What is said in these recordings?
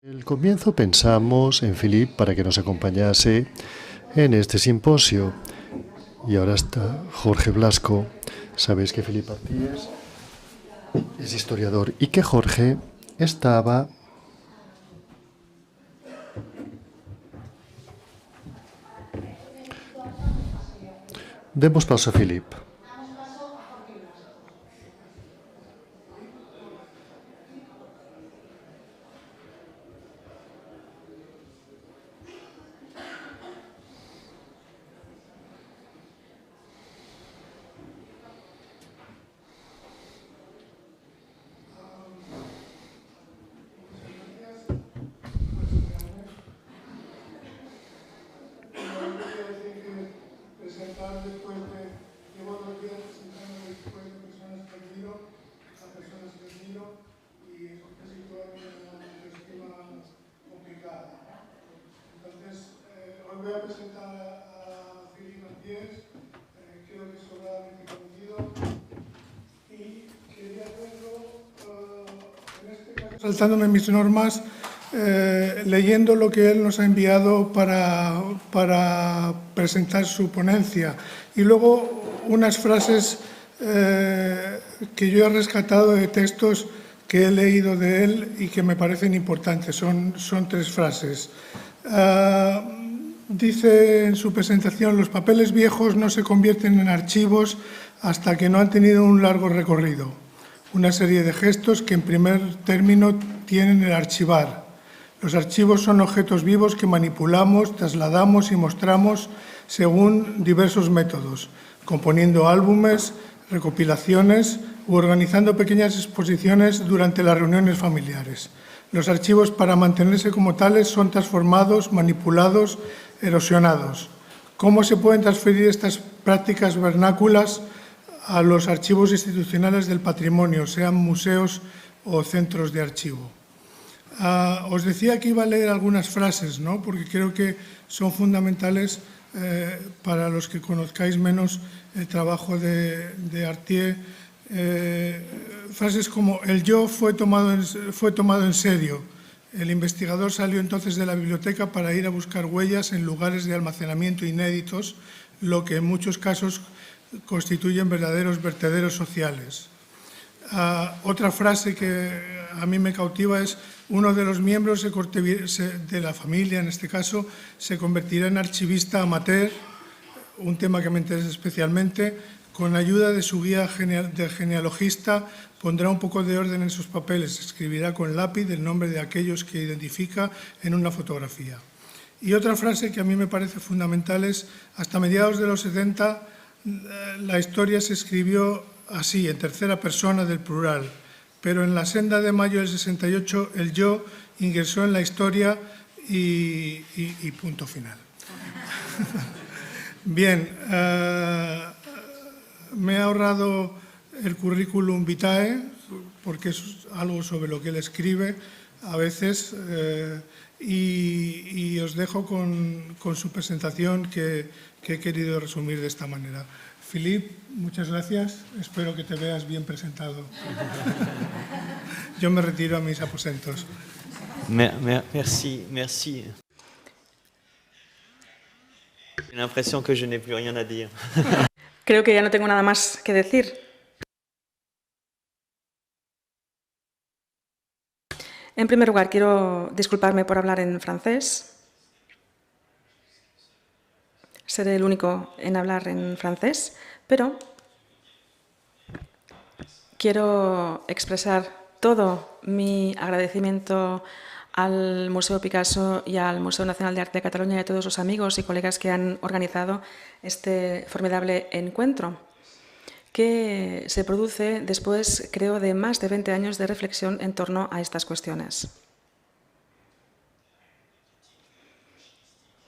Al comienzo pensamos en Philippe para que nos acompañase en este simposio. Y ahora está Jorge Blasco. Sabéis que Philippe Artiés es historiador y que Jorge estaba... Demos paso a Philippe. Saltándome mis normas, leyendo lo que él nos ha enviado para presentar su ponencia. Y luego unas frases que yo he rescatado de textos que he leído de él y que me parecen importantes. Son tres frases. Dice en su presentación: los papeles viejos no se convierten en archivos hasta que no han tenido un largo recorrido. Una serie de gestos que en primer término tienen el archivar. Los archivos son objetos vivos que manipulamos, trasladamos y mostramos según diversos métodos, componiendo álbumes, recopilaciones u organizando pequeñas exposiciones durante las reuniones familiares. Los archivos, para mantenerse como tales, son transformados, manipulados, erosionados. ¿Cómo se pueden transferir estas prácticas vernáculas a los archivos institucionales del patrimonio, sean museos o centros de archivo? Os decía que iba a leer algunas frases, ¿no? Porque creo que son fundamentales para los que conozcáis menos el trabajo de Artiés. Frases como: el yo fue tomado en serio. El investigador salió entonces de la biblioteca para ir a buscar huellas en lugares de almacenamiento inéditos, lo que en muchos casos constituyen verdaderos vertederos sociales. Otra frase que a mí me cautiva es: uno de los miembros de la familia, en este caso, se convertirá en archivista amateur, un tema que me interesa especialmente. Con ayuda de su guía de genealogista pondrá un poco de orden en sus papeles, escribirá con lápiz el nombre de aquellos que identifica en una fotografía. Y otra frase que a mí me parece fundamental es: hasta mediados de los 70 la historia se escribió así, en tercera persona del plural, pero en la senda de mayo del 68 el yo ingresó en la historia y punto final. Bien, me he ahorrado el currículum vitae, porque es algo sobre lo que él escribe a veces, y os dejo con su presentación que he querido resumir de esta manera. Philippe, muchas gracias. Espero que te veas bien presentado. Yo me retiro a mis aposentos. Merci. J'ai l'impression que je n'ai plus rien à dire. Creo que ya no tengo nada más que decir. En primer lugar, quiero disculparme por hablar en francés. Seré el único en hablar en francés, pero quiero expresar todo mi agradecimiento al Museo Picasso y al Museo Nacional de Arte de Cataluña y a todos los amigos y colegas que han organizado este formidable encuentro, que se produce después, creo, de más de 20 años de reflexión en torno a estas cuestiones.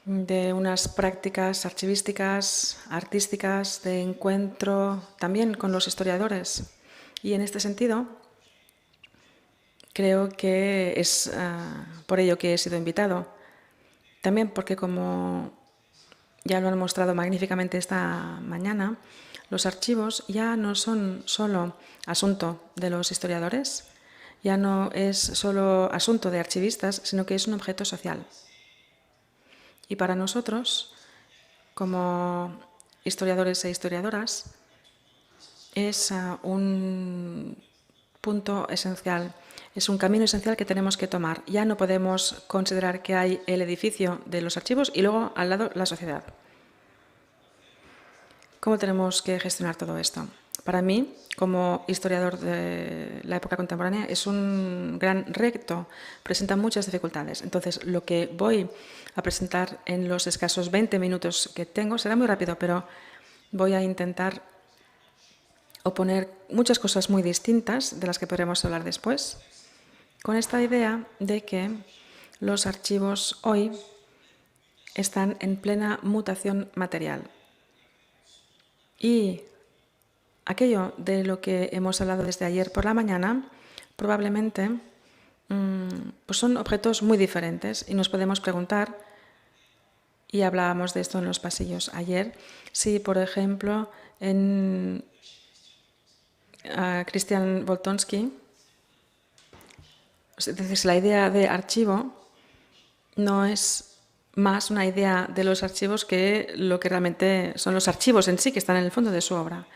De unas prácticas archivísticas, artísticas, de encuentro también con los historiadores. Y en este sentido, creo que es por ello que he sido invitado. También porque, como ya lo han mostrado magníficamente esta mañana, los archivos ya no son solo asunto de los historiadores, ya no es solo asunto de archivistas, sino que es un objeto social. Y para nosotros, como historiadores e historiadoras, es un punto esencial, es un camino esencial que tenemos que tomar. Ya no podemos considerar que hay el edificio de los archivos y luego al lado la sociedad. ¿Cómo tenemos que gestionar todo esto? Para mí, como historiador de la época contemporánea, es un gran reto, presenta muchas dificultades. Entonces, lo que voy a presentar en los escasos 20 minutos que tengo será muy rápido, pero voy a intentar oponer muchas cosas muy distintas de las que podremos hablar después, con esta idea de que los archivos hoy están en plena mutación material. Y aquello de lo que hemos hablado desde ayer por la mañana, probablemente pues son objetos muy diferentes y nos podemos preguntar, y hablábamos de esto en los pasillos ayer, si por ejemplo en Christian Boltanski, es decir, la idea de archivo no es más una idea de los archivos que lo que realmente son los archivos en sí, que están en el fondo de su obra.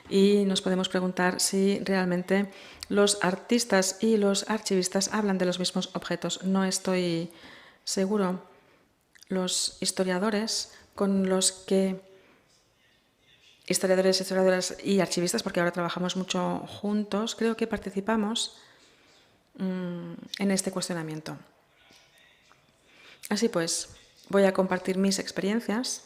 Y nos podemos preguntar si realmente los artistas y los archivistas hablan de los mismos objetos. No estoy seguro. Los historiadores con los que historiadores, historiadoras y archivistas, porque ahora trabajamos mucho juntos, creo que participamos en este cuestionamiento. Así pues, voy a compartir mis experiencias,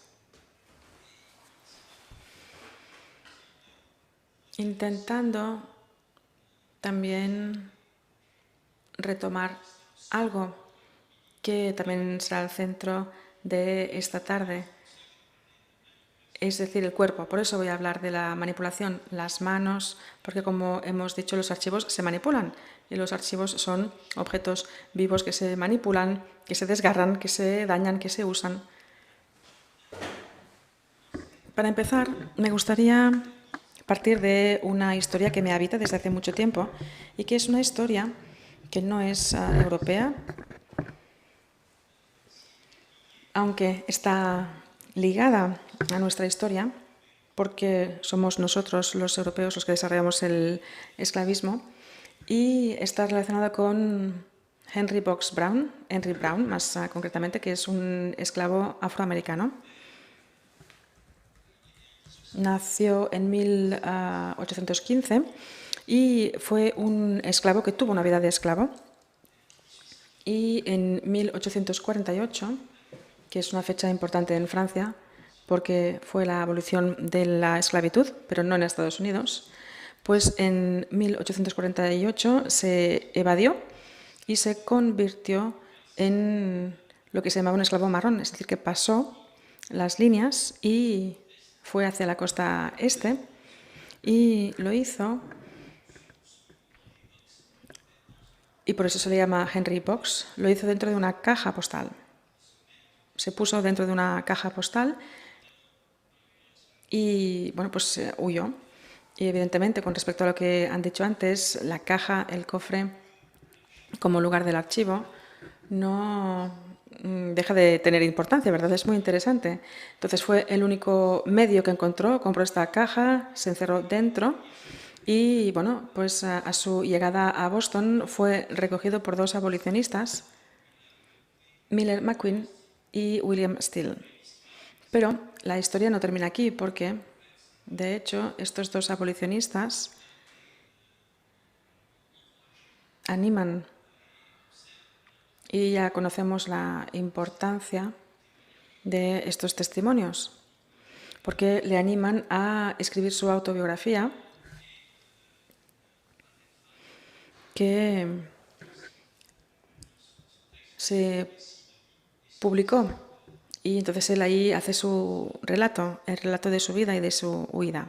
intentando también retomar algo que también será el centro de esta tarde, es decir, el cuerpo. Por eso voy a hablar de la manipulación, las manos, porque como hemos dicho, los archivos se manipulan y los archivos son objetos vivos que se manipulan, que se desgarran, que se dañan, que se usan. Para empezar, me gustaría partir de una historia que me habita desde hace mucho tiempo y que es una historia que no es europea, aunque está ligada a nuestra historia, porque somos nosotros los europeos los que desarrollamos el esclavismo, y está relacionada con Henry Brown, más concretamente, que es un esclavo afroamericano. Nació en 1815 y fue un esclavo que tuvo una vida de esclavo. Y en 1848, que es una fecha importante en Francia, porque fue la abolición de la esclavitud, pero no en Estados Unidos, pues en 1848 se evadió y se convirtió en lo que se llamaba un esclavo marrón, es decir, que pasó las líneas y fue hacia la costa este, y lo hizo, y por eso se le llama Henry Box, lo hizo dentro de una caja postal. Se puso dentro de una caja postal y, bueno, pues huyó. Y evidentemente, con respecto a lo que han dicho antes, la caja, el cofre, como lugar del archivo, no deja de tener importancia, ¿verdad? Es muy interesante. Entonces fue el único medio que encontró, compró esta caja, se encerró dentro y, bueno, pues a su llegada a Boston fue recogido por dos abolicionistas, Miller McQueen y William Steele. Pero la historia no termina aquí porque, de hecho, estos dos abolicionistas animan, y ya conocemos la importancia de estos testimonios, porque le animan a escribir su autobiografía, que se publicó. Y entonces él ahí hace su relato, el relato de su vida y de su huida.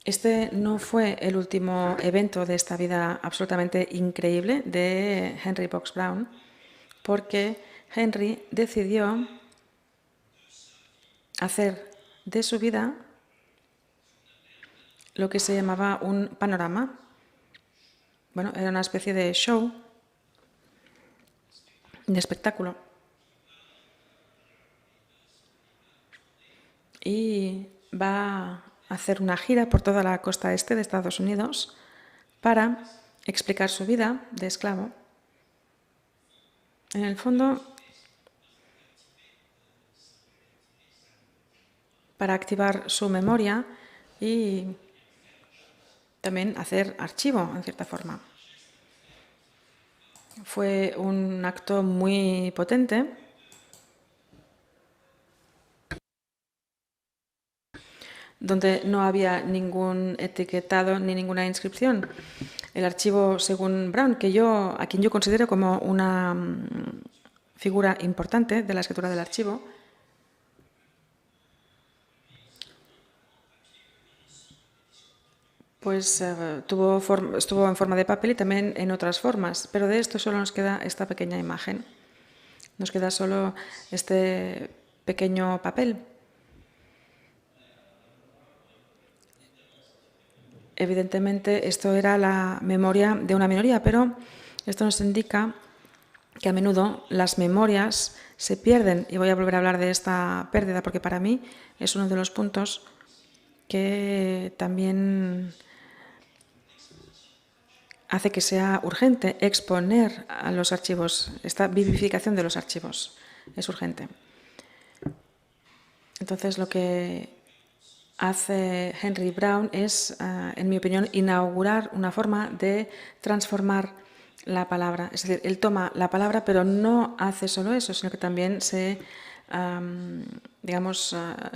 Este no fue el último evento de esta vida absolutamente increíble de Henry Box Brown, porque Henry decidió hacer de su vida lo que se llamaba un panorama. Bueno, era una especie de show, de espectáculo. Y va a hacer una gira por toda la costa este de Estados Unidos para explicar su vida de esclavo. En el fondo, para activar su memoria y también hacer archivo, en cierta forma. Fue un acto muy potente, donde no había ningún etiquetado ni ninguna inscripción. El archivo, según Brown, a quien yo considero como una figura importante de la escritura del archivo, pues estuvo en forma de papel y también en otras formas, pero de esto solo nos queda esta pequeña imagen. Nos queda solo este pequeño papel. Evidentemente, esto era la memoria de una minoría, pero esto nos indica que a menudo las memorias se pierden. Y voy a volver a hablar de esta pérdida, porque para mí es uno de los puntos que también hace que sea urgente exponer a los archivos. Esta vivificación de los archivos es urgente. Entonces, lo que hace Henry Brown es, en mi opinión, inaugurar una forma de transformar la palabra. Es decir, él toma la palabra, pero no hace solo eso, sino que también se,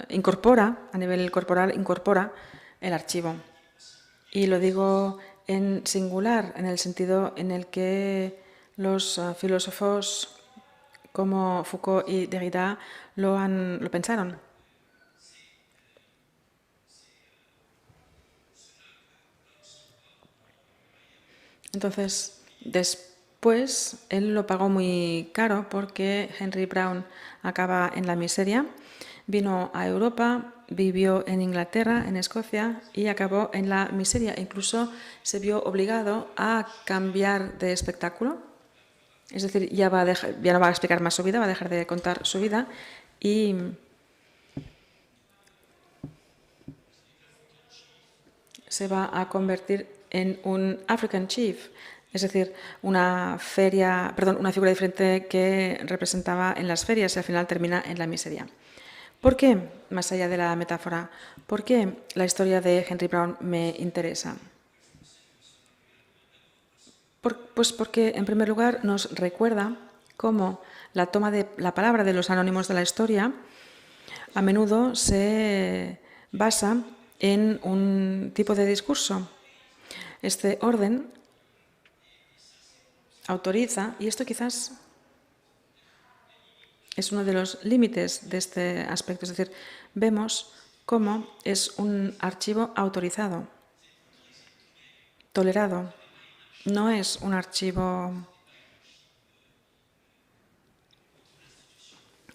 incorpora, a nivel corporal, incorpora el archivo. Y lo digo en singular, en el sentido en el que los filósofos como Foucault y Derrida lo pensaron. Entonces, después, él lo pagó muy caro porque Henry Brown acaba en la miseria, vino a Europa, vivió en Inglaterra, en Escocia y acabó en la miseria. Incluso se vio obligado a cambiar de espectáculo. Es decir, ya no va a explicar más su vida, va a dejar de contar su vida y se va a convertir en un African Chief, es decir, una figura diferente que representaba en las ferias y al final termina en la miseria. ¿Por qué, más allá de la metáfora, por qué la historia de Henry Brown me interesa? Pues porque, en primer lugar, nos recuerda cómo la toma de la palabra de los anónimos de la historia a menudo se basa en un tipo de discurso. Este orden autoriza, y esto quizás es uno de los límites de este aspecto, es decir, vemos cómo es un archivo autorizado, tolerado. No es un archivo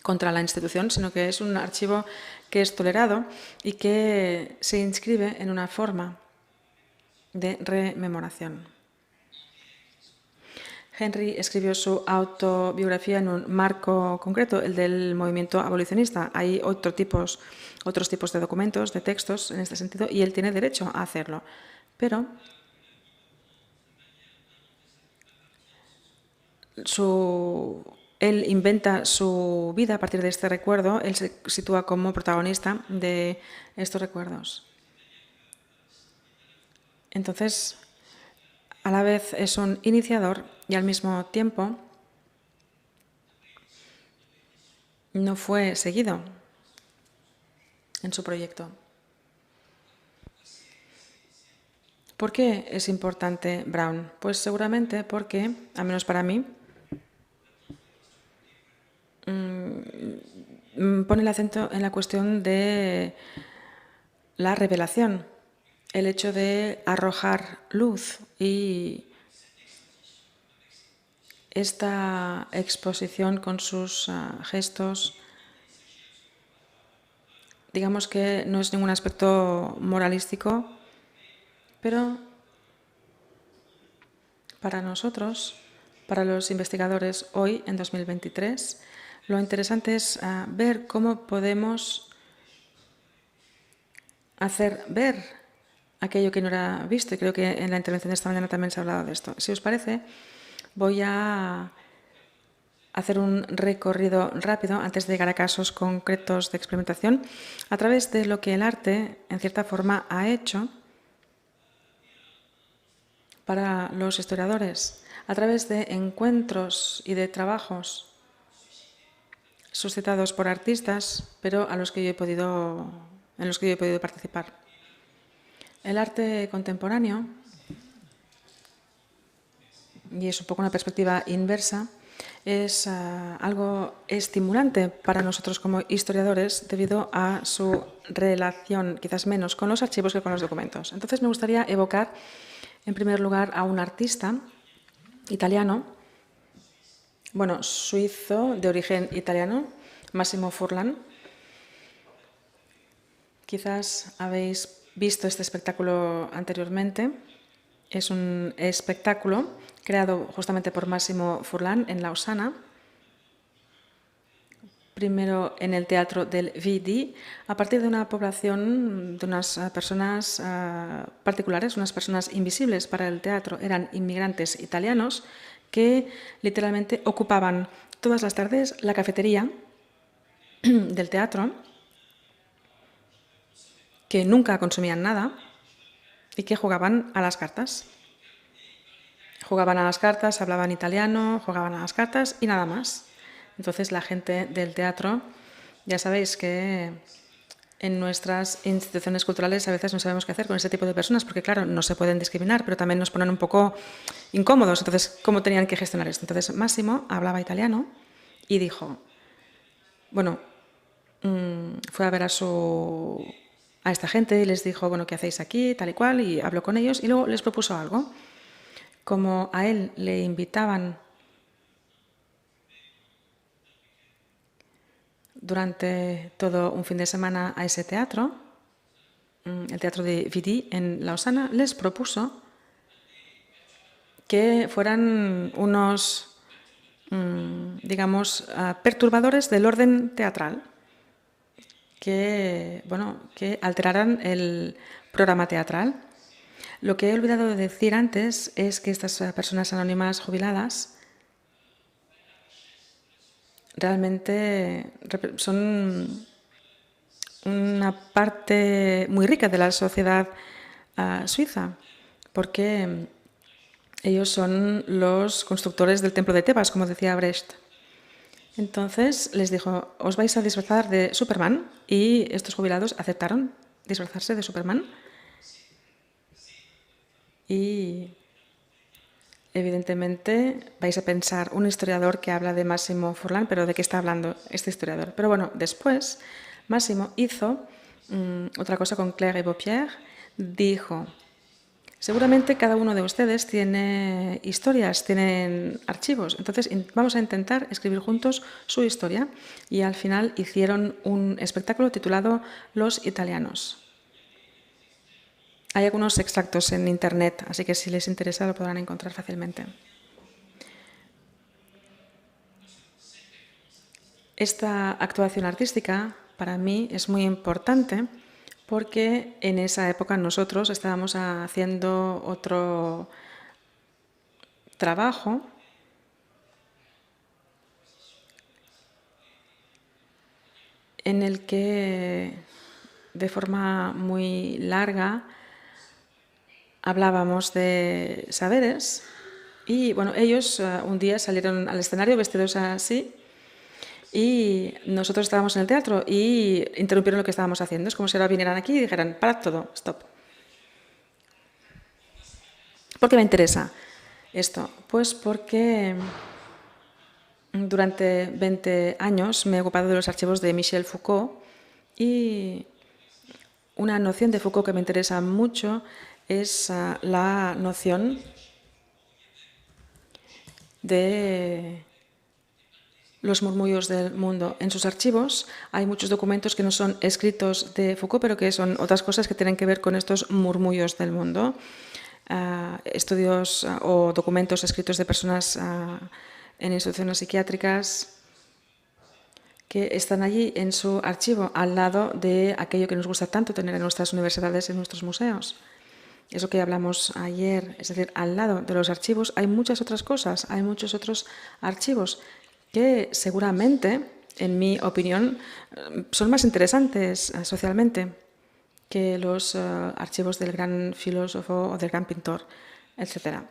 contra la institución, sino que es un archivo que es tolerado y que se inscribe en una forma de rememoración. Henry escribió su autobiografía en un marco concreto, el del movimiento abolicionista. Hay otros tipos de documentos, de textos en este sentido, y él tiene derecho a hacerlo. Pero él inventa su vida a partir de este recuerdo, él se sitúa como protagonista de estos recuerdos. Entonces, a la vez es un iniciador y al mismo tiempo no fue seguido en su proyecto. ¿Por qué es importante Brown? Pues seguramente porque, al menos para mí, pone el acento en la cuestión de la revelación, el hecho de arrojar luz, y esta exposición con sus gestos digamos que no es ningún aspecto moralístico, pero para nosotros, para los investigadores hoy, en 2023, lo interesante es ver cómo podemos hacer ver aquello que no era visto, y creo que en la intervención de esta mañana también se ha hablado de esto. Si os parece, voy a hacer un recorrido rápido antes de llegar a casos concretos de experimentación a través de lo que el arte, en cierta forma, ha hecho para los historiadores, a través de encuentros y de trabajos suscitados por artistas, pero en los que yo he podido participar. El arte contemporáneo, y es un poco una perspectiva inversa, es algo estimulante para nosotros como historiadores debido a su relación, quizás menos, con los archivos que con los documentos. Entonces me gustaría evocar, en primer lugar, a un artista italiano, bueno, suizo, de origen italiano, Massimo Furlan. Quizás habéis visto este espectáculo anteriormente. Es un espectáculo creado justamente por Massimo Furlan en Lausana, primero en el Teatro del Vidi, a partir de una población de unas personas particulares, unas personas invisibles para el teatro. Eran inmigrantes italianos que literalmente ocupaban todas las tardes la cafetería del teatro, que nunca consumían nada y que jugaban a las cartas. Jugaban a las cartas, hablaban italiano, jugaban a las cartas y nada más. Entonces la gente del teatro, ya sabéis que en nuestras instituciones culturales a veces no sabemos qué hacer con este tipo de personas, porque claro, no se pueden discriminar, pero también nos ponen un poco incómodos. Entonces, ¿cómo tenían que gestionar esto? Entonces Massimo hablaba italiano y dijo, bueno, fue a ver a esta gente y les dijo, bueno, ¿qué hacéis aquí? Tal y cual, y habló con ellos y luego les propuso algo. Como a él le invitaban durante todo un fin de semana a ese teatro, el Teatro de Vidi en Lausana, les propuso que fueran unos, digamos, perturbadores del orden teatral, que alteraran el programa teatral. Lo que he olvidado de decir antes es que estas personas anónimas jubiladas realmente son una parte muy rica de la sociedad suiza, porque ellos son los constructores del templo de Tebas, como decía Brecht. Entonces les dijo, os vais a disfrazar de Superman, y estos jubilados aceptaron disfrazarse de Superman. Y evidentemente vais a pensar, un historiador que habla de Massimo Furlan, pero ¿de qué está hablando este historiador? Pero bueno, después Massimo hizo otra cosa con Claire et Beaupierre. Dijo, seguramente cada uno de ustedes tiene historias, tienen archivos, entonces vamos a intentar escribir juntos su historia. Y al final hicieron un espectáculo titulado Los Italianos. Hay algunos extractos en internet, así que si les interesa lo podrán encontrar fácilmente. Esta actuación artística para mí es muy importante porque en esa época nosotros estábamos haciendo otro trabajo en el que de forma muy larga hablábamos de saberes y bueno, ellos un día salieron al escenario vestidos así y nosotros estábamos en el teatro y interrumpieron lo que estábamos haciendo. Es como si ahora vinieran aquí y dijeran, parad todo, stop. ¿Por qué me interesa esto? Pues porque durante 20 años me he ocupado de los archivos de Michel Foucault y una noción de Foucault que me interesa mucho es la noción de los murmullos del mundo. En sus archivos hay muchos documentos que no son escritos de Foucault, pero que son otras cosas que tienen que ver con estos murmullos del mundo. Estudios o documentos escritos de personas en instituciones psiquiátricas que están allí en su archivo, al lado de aquello que nos gusta tanto tener en nuestras universidades, en nuestros museos. Eso que hablamos ayer, es decir, al lado de los archivos hay muchas otras cosas, hay muchos otros archivos que seguramente, en mi opinión, son más interesantes socialmente que los archivos del gran filósofo o del gran pintor, etc.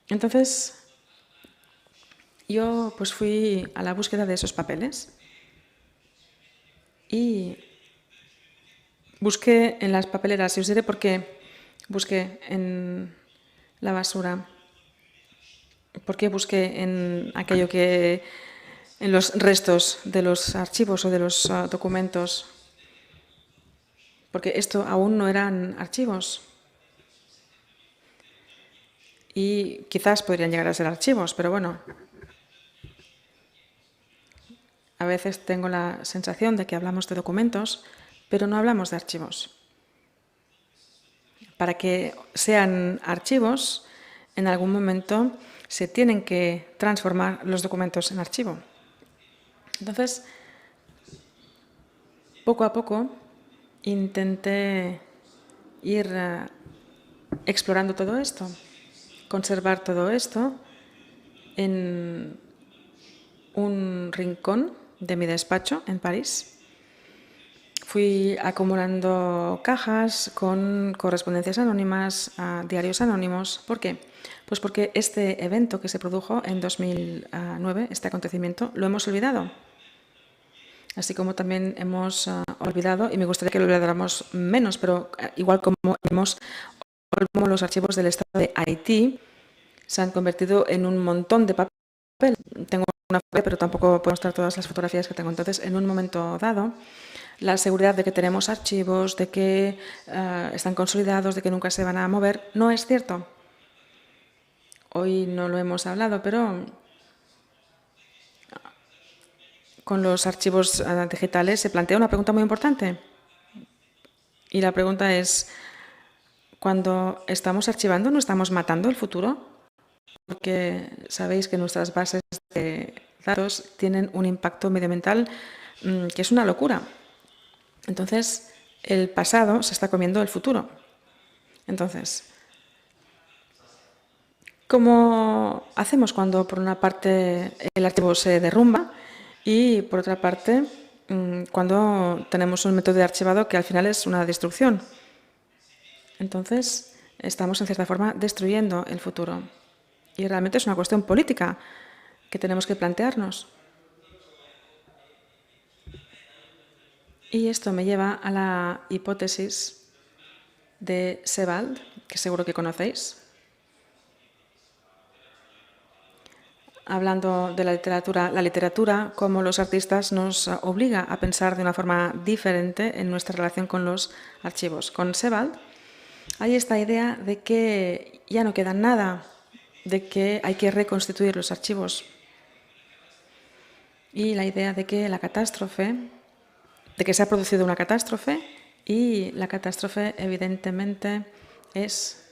Entonces, yo pues fui a la búsqueda de esos papeles y busqué en las papeleras, y os diré por qué busqué en la basura. ¿Por qué busqué en aquello que, en los restos de los archivos o de los documentos? Porque esto aún no eran archivos. Y quizás podrían llegar a ser archivos, pero bueno. A veces tengo la sensación de que hablamos de documentos, pero no hablamos de archivos. Para que sean archivos, en algún momento se tienen que transformar los documentos en archivo. Entonces, poco a poco intenté ir explorando todo esto, conservar todo esto en un rincón de mi despacho en París. Fui acumulando cajas con correspondencias anónimas, diarios anónimos. ¿Por qué? Pues porque este evento que se produjo en 2009, este acontecimiento, lo hemos olvidado. Así como también hemos olvidado, y me gustaría que lo olvidáramos menos, pero igual como los archivos del Estado de Haití se han convertido en un montón de papel. Tengo una foto, pero tampoco puedo mostrar todas las fotografías que tengo. Entonces, en un momento dado, la seguridad de que tenemos archivos, de que están consolidados, de que nunca se van a mover, no es cierto. Hoy no lo hemos hablado, pero con los archivos digitales se plantea una pregunta muy importante. Y la pregunta es, cuando estamos archivando, ¿no estamos matando el futuro? Porque sabéis que nuestras bases de datos tienen un impacto medioambiental que es una locura. Entonces, el pasado se está comiendo el futuro. Entonces, ¿cómo hacemos cuando por una parte el archivo se derrumba y por otra parte cuando tenemos un método de archivado que al final es una destrucción? Entonces, estamos en cierta forma destruyendo el futuro. Y realmente es una cuestión política que tenemos que plantearnos. Y esto me lleva a la hipótesis de Sebald, que seguro que conocéis. Hablando de la literatura como los artistas nos obliga a pensar de una forma diferente en nuestra relación con los archivos. Con Sebald hay esta idea de que ya no queda nada, de que hay que reconstituir los archivos. Y la idea de que la catástrofe, de que se ha producido una catástrofe y la catástrofe evidentemente es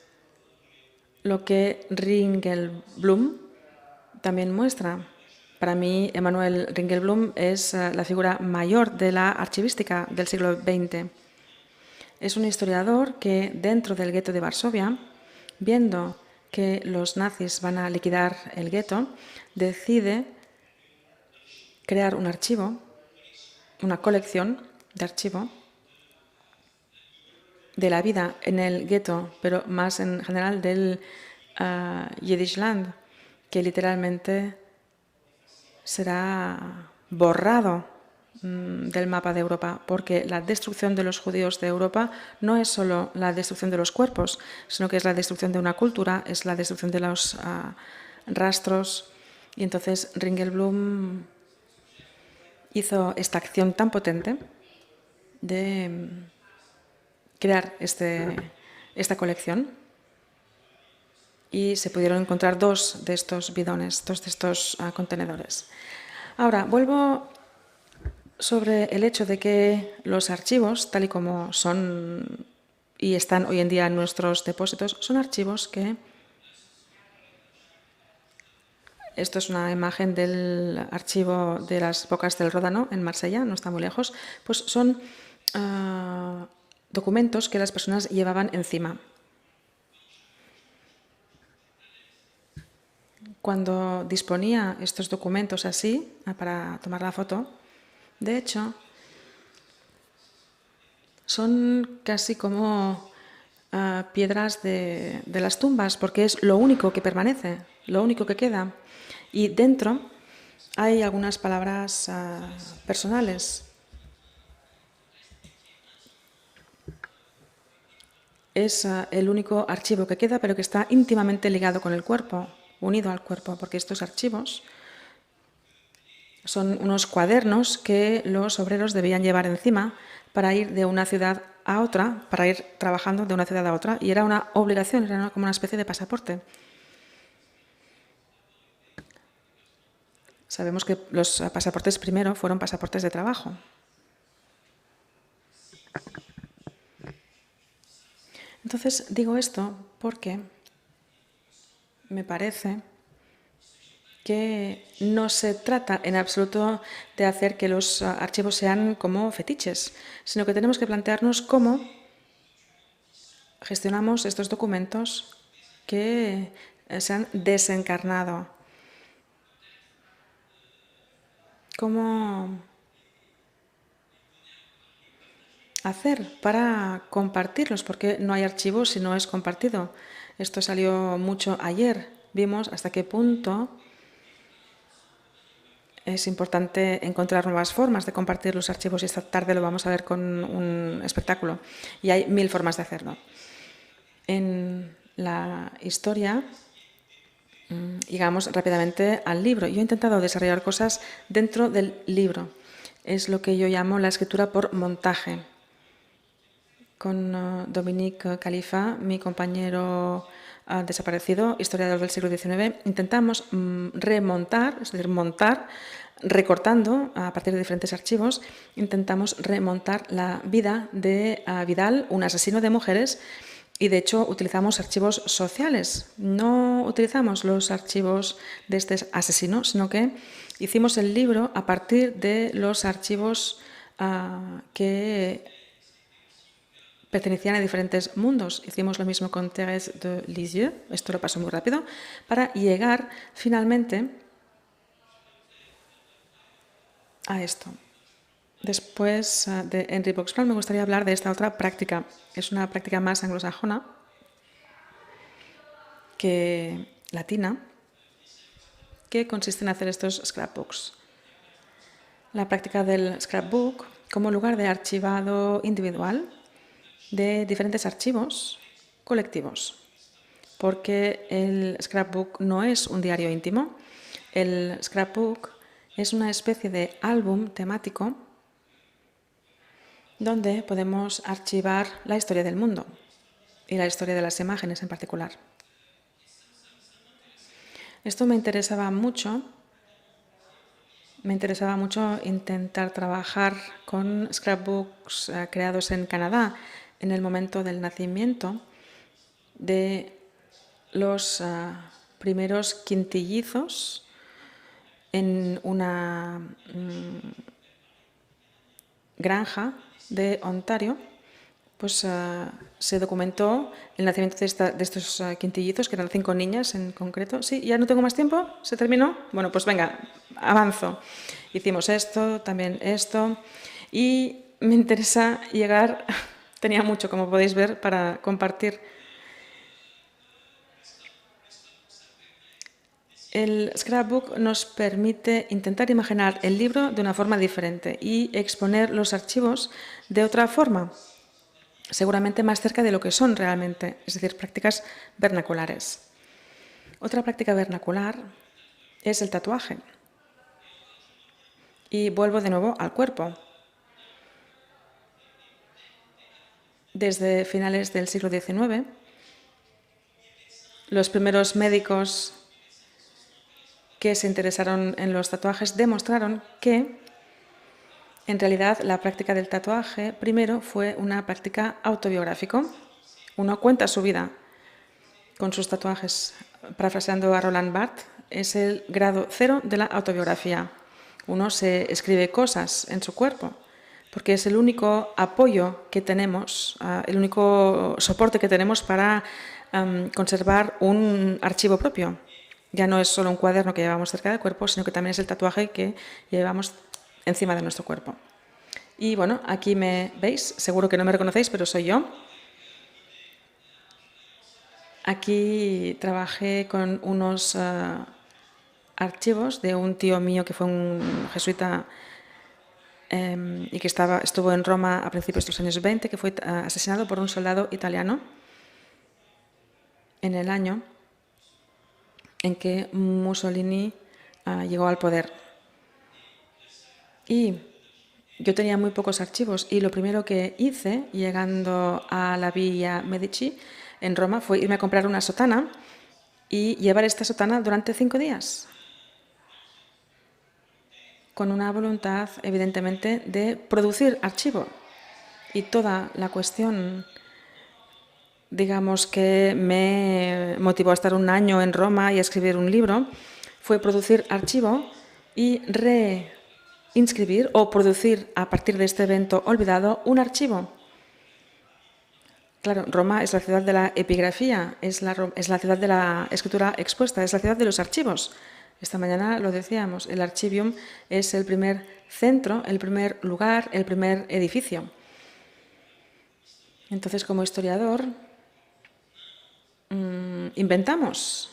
lo que Ringelblum también muestra. Para mí, Emanuel Ringelblum es la figura mayor de la archivística del siglo XX. Es un historiador que dentro del gueto de Varsovia, viendo que los nazis van a liquidar el gueto, decide crear un archivo, una colección de archivo de la vida en el gueto, pero más en general del Jiddishland, que literalmente será borrado del mapa de Europa, porque la destrucción de los judíos de Europa no es solo la destrucción de los cuerpos, sino que es la destrucción de una cultura, es la destrucción de los rastros. Y entonces Ringelblum hizo esta acción tan potente de crear esta colección y se pudieron encontrar 2 de estos bidones, 2 de estos contenedores. Ahora, vuelvo sobre el hecho de que los archivos, tal y como son y están hoy en día en nuestros depósitos, son archivos que... Esto es una imagen del archivo de las Bocas del Ródano en Marsella, no está muy lejos. Pues son documentos que las personas llevaban encima. Cuando disponía estos documentos así, para tomar la foto, de hecho, son casi como piedras de las tumbas, porque es lo único que permanece, lo único que queda. Y dentro hay algunas palabras personales. Es el único archivo que queda, pero que está íntimamente ligado con el cuerpo, unido al cuerpo, porque estos archivos son unos cuadernos que los obreros debían llevar encima para ir de una ciudad a otra, para ir trabajando de una ciudad a otra, y era una obligación, era como una especie de pasaporte. Sabemos que los pasaportes primero fueron pasaportes de trabajo. Entonces, digo esto porque me parece que no se trata en absoluto de hacer que los archivos sean como fetiches, sino que tenemos que plantearnos cómo gestionamos estos documentos que se han desencarnado. ¿Cómo hacer para compartirlos? Porque no hay archivo si no es compartido. Esto salió mucho ayer. Vimos hasta qué punto es importante encontrar nuevas formas de compartir los archivos y esta tarde lo vamos a ver con un espectáculo. Y hay 1000 formas de hacerlo. En la historia llegamos rápidamente al libro. Yo he intentado desarrollar cosas dentro del libro. Es lo que yo llamo la escritura por montaje. Con Dominique Khalifa, mi compañero desaparecido, historiador del siglo XIX, intentamos remontar, es decir, montar, recortando a partir de diferentes archivos, intentamos remontar la vida de Vidal, un asesino de mujeres, y de hecho utilizamos archivos sociales. No utilizamos los archivos de este asesino, sino que hicimos el libro a partir de los archivos que pertenecían a diferentes mundos. Hicimos lo mismo con Thérèse de Lisieux, esto lo paso muy rápido, para llegar finalmente a esto. Después de Henry Boxall me gustaría hablar de esta otra práctica. Es una práctica más anglosajona que latina, que consiste en hacer estos scrapbooks. La práctica del scrapbook como lugar de archivado individual de diferentes archivos colectivos, porque el scrapbook no es un diario íntimo. El scrapbook es una especie de álbum temático donde podemos archivar la historia del mundo y la historia de las imágenes en particular. Esto me interesaba mucho intentar trabajar con scrapbooks creados en Canadá en el momento del nacimiento de los primeros quintillizos en una granja de Ontario. Pues se documentó el nacimiento de estos quintillizos, que eran 5 niñas en concreto. Sí, ya no tengo más tiempo, ¿se terminó? Bueno, pues venga, avanzo. Hicimos esto, también esto, y me interesa llegar, tenía mucho, como podéis ver, para compartir. El scrapbook nos permite intentar imaginar el libro de una forma diferente y exponer los archivos de otra forma, seguramente más cerca de lo que son realmente, es decir, prácticas vernaculares. Otra práctica vernacular es el tatuaje. Y vuelvo de nuevo al cuerpo. Desde finales del siglo XIX, los primeros médicos que se interesaron en los tatuajes demostraron que, en realidad, la práctica del tatuaje primero fue una práctica autobiográfica. Uno cuenta su vida con sus tatuajes. Parafraseando a Roland Barthes, es el grado 0 de la autobiografía. Uno se escribe cosas en su cuerpo, porque es el único apoyo que tenemos, el único soporte que tenemos para conservar un archivo propio. Ya no es solo un cuaderno que llevamos cerca del cuerpo, sino que también es el tatuaje que llevamos encima de nuestro cuerpo. Y bueno, aquí me veis, seguro que no me reconocéis, pero soy yo. Aquí trabajé con unos archivos de un tío mío que fue un jesuita y que estuvo en Roma a principios de los años 20, que fue asesinado por un soldado italiano en el año en que Mussolini llegó al poder. Y yo tenía muy pocos archivos y lo primero que hice, llegando a la Villa Medici en Roma, fue irme a comprar una sotana y llevar esta sotana durante 5 días. Con una voluntad, evidentemente, de producir archivo. Y toda la cuestión, digamos, que me motivó a estar un año en Roma y a escribir un libro, fue producir archivo y reinscribir o producir a partir de este evento olvidado un archivo. Claro, Roma es la ciudad de la epigrafía, es la ciudad de la escritura expuesta, es la ciudad de los archivos. Esta mañana lo decíamos, el archivium es el primer centro, el primer lugar, el primer edificio. Entonces, como historiador, inventamos,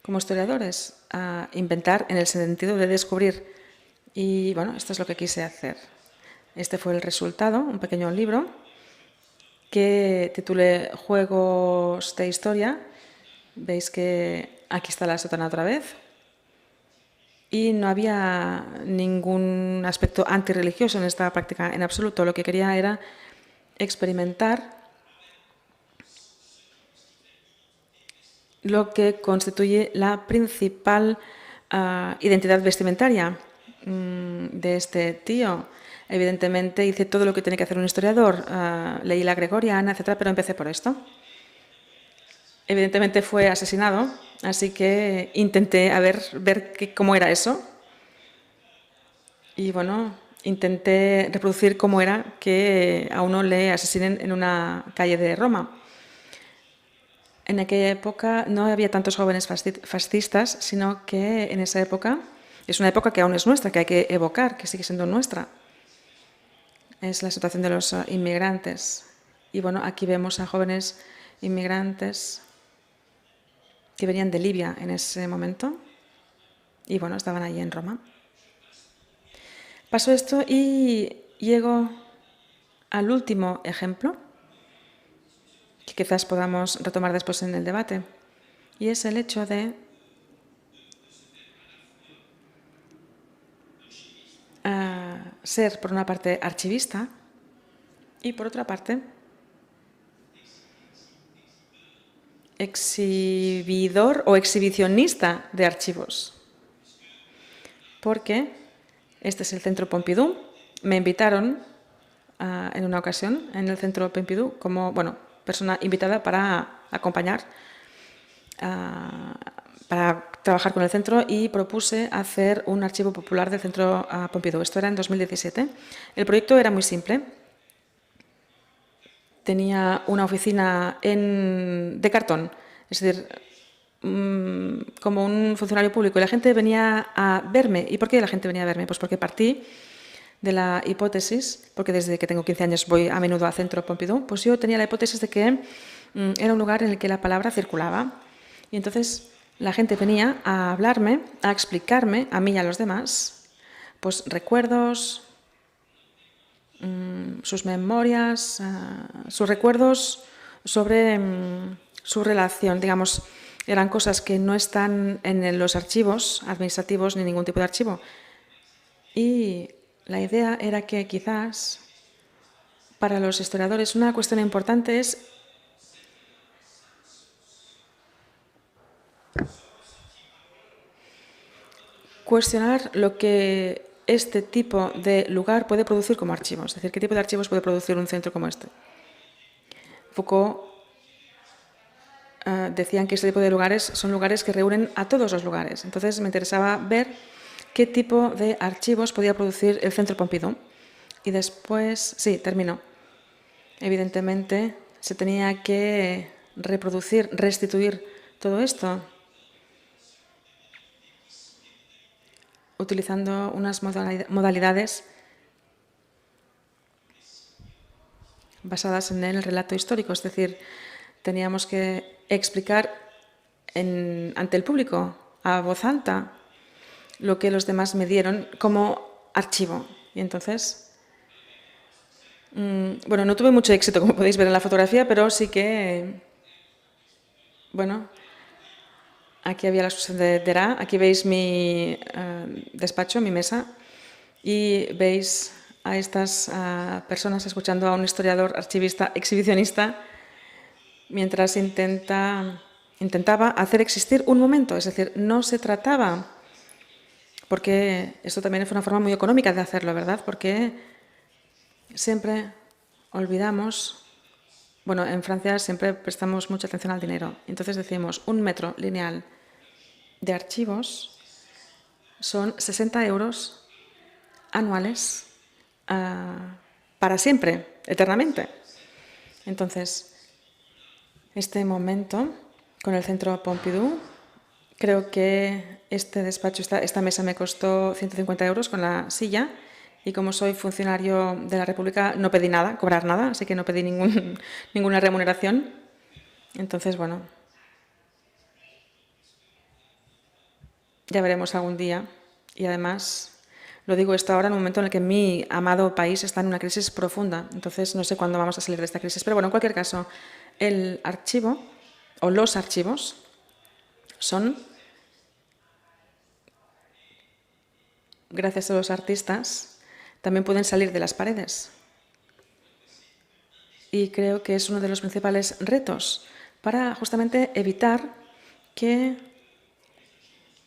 como historiadores, a inventar en el sentido de descubrir. Y bueno, esto es lo que quise hacer. Este fue el resultado, un pequeño libro que titulé Juegos de Historia. Veis que aquí está la sotana otra vez. Y no había ningún aspecto antirreligioso en esta práctica en absoluto. Lo que quería era experimentar lo que constituye la principal identidad vestimentaria de este tío. Evidentemente hice todo lo que tiene que hacer un historiador, leí la Gregoriana, etc., pero empecé por esto. Evidentemente fue asesinado, así que intenté ver cómo era eso. Y bueno, intenté reproducir cómo era que a uno le asesinen en una calle de Roma. En aquella época no había tantos jóvenes fascistas, sino que en esa época, es una época que aún es nuestra, que hay que evocar, que sigue siendo nuestra. Es la situación de los inmigrantes. Y bueno, aquí vemos a jóvenes inmigrantes que venían de Libia en ese momento y bueno, estaban allí en Roma. Pasó esto y llego al último ejemplo, que quizás podamos retomar después en el debate, y es el hecho de ser, por una parte, archivista y, por otra parte, exhibidor o exhibicionista de archivos. Porque este es el Centro Pompidou. Me invitaron en una ocasión en el Centro Pompidou como persona invitada para acompañar, para trabajar con el centro, y propuse hacer un archivo popular del Centro Pompidou. Esto era en 2017. El proyecto era muy simple. Tenía una oficina de cartón, es decir, como un funcionario público, y la gente venía a verme. ¿Y por qué la gente venía a verme? Pues porque partí de la hipótesis, porque desde que tengo 15 años voy a menudo al Centro Pompidou, pues yo tenía la hipótesis de que era un lugar en el que la palabra circulaba. Y entonces la gente venía a hablarme, a explicarme, a mí y a los demás, pues recuerdos, sus memorias, sus recuerdos sobre su relación. Digamos, eran cosas que no están en los archivos administrativos ni ningún tipo de archivo. Y la idea era que quizás para los historiadores una cuestión importante es cuestionar lo que este tipo de lugar puede producir como archivos, es decir, qué tipo de archivos puede producir un centro como este. Foucault decían que este tipo de lugares son lugares que reúnen a todos los lugares. Entonces me interesaba ver qué tipo de archivos podía producir el Centro Pompidou. Y después, sí, terminó. Evidentemente se tenía que reproducir, restituir todo esto utilizando unas modalidades basadas en el relato histórico, es decir, teníamos que explicar ante el público, a voz alta, lo que los demás me dieron como archivo. Y entonces, bueno, no tuve mucho éxito, como podéis ver en la fotografía, pero sí que, bueno, aquí había la exposición de Dera, aquí veis mi despacho, mi mesa, y veis a estas personas escuchando a un historiador, archivista, exhibicionista, mientras intentaba hacer existir un momento. Es decir, no se trataba, porque esto también fue una forma muy económica de hacerlo, ¿verdad? Porque siempre olvidamos, bueno, en Francia siempre prestamos mucha atención al dinero. Entonces decimos, 1 metro lineal de archivos son 60 euros anuales para siempre, eternamente. Entonces, este momento con el Centro Pompidou, creo que este despacho, esta mesa me costó 150 euros con la silla, y como soy funcionario de la República no pedí nada, cobrar nada, así que no pedí ninguna remuneración. Entonces, bueno, ya veremos algún día. Y además, lo digo esto ahora en un momento en el que mi amado país está en una crisis profunda. Entonces, no sé cuándo vamos a salir de esta crisis. Pero bueno, en cualquier caso, el archivo o los archivos son, gracias a los artistas, también pueden salir de las paredes. Y creo que es uno de los principales retos para justamente evitar que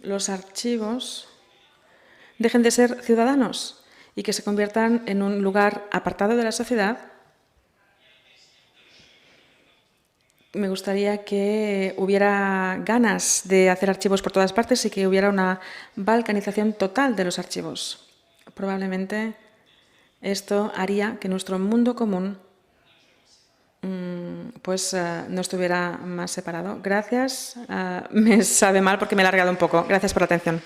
los archivos dejen de ser ciudadanos y que se conviertan en un lugar apartado de la sociedad. Me gustaría que hubiera ganas de hacer archivos por todas partes y que hubiera una balcanización total de los archivos. Probablemente esto haría que nuestro mundo común pues no estuviera más separado. Gracias. Me sabe mal porque me he alargado un poco. Gracias por la atención.